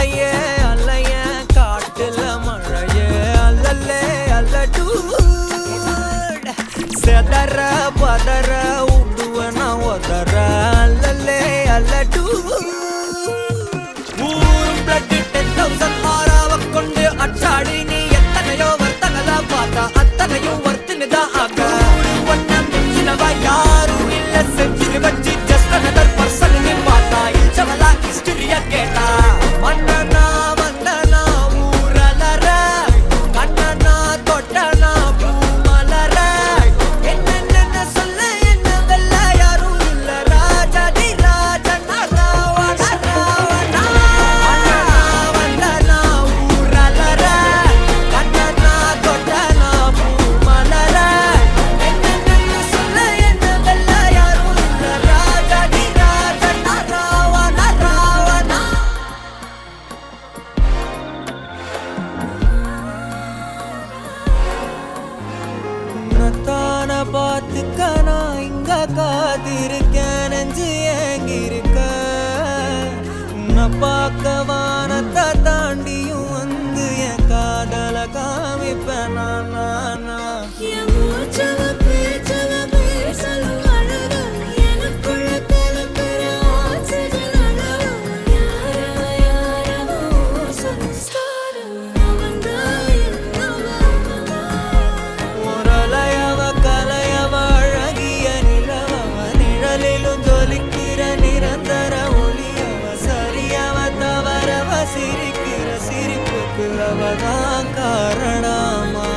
அலையே அலைய காட்டுல மழையே அல்லல்லே அல்லடூ செதற பதற உடுவன ஒதற அல்லல்லே அல்லடூ ஊரும் பிளட் 10,000 ஆறாவ கொண்டு அச்சாடி நீ எத்தனையோ வர்த்தகலா பார்த்தா அத்தனையும் வர்த்தினுதான் ஆக ஒன்ன மிஞ்சினவ யாரும் இல்ல செஞ்சு வச்சு ஜஸ்ட் another person நீ பார்த்தா இச்சவலா ஹிஸ்டரியா கேட்டா மன்னனா வந்தனா ஊரலற கண்ணனா தொட்டனா பூமலற என்ன சொல்ல என்ன வெல்ல யாரும் இல்ல ராஜாதி ராஜனா ராவண ராவணா வந்தனா ஊரலற கண்ணனா தொட்டனா பூமலற என்ன சொல்ல என்ன வெல்ல யாரும் இல்ல ராஜாதி ராஜனா ராவண ராவணா உன்னத்தான பார்த்துக்க நான் இங்க காத்திருக்கேன் நெஞ்சு ஏங்கிருக்க உன்னை பார்க்க வானத்தை தாண்டியும் வந்து என் காதல காமிப்பேன் நான் என் மூச்சவ பேச்சவ பேசலும் அழகு எனக்குள்ள கலக்கிற ஆக்சிஜன் அளவு யாரவோ சன்ஸ்காரம் அவன்தான் என்னவா முரளையவ கலையவ அழகிய நிலவவ நிழலிலும் ஜொலிக்கிற நிரந்தர ஒளியவ சரியவ தவறவ சிரிக்கிற சிரிப்புக்கு அவதான் காரணமா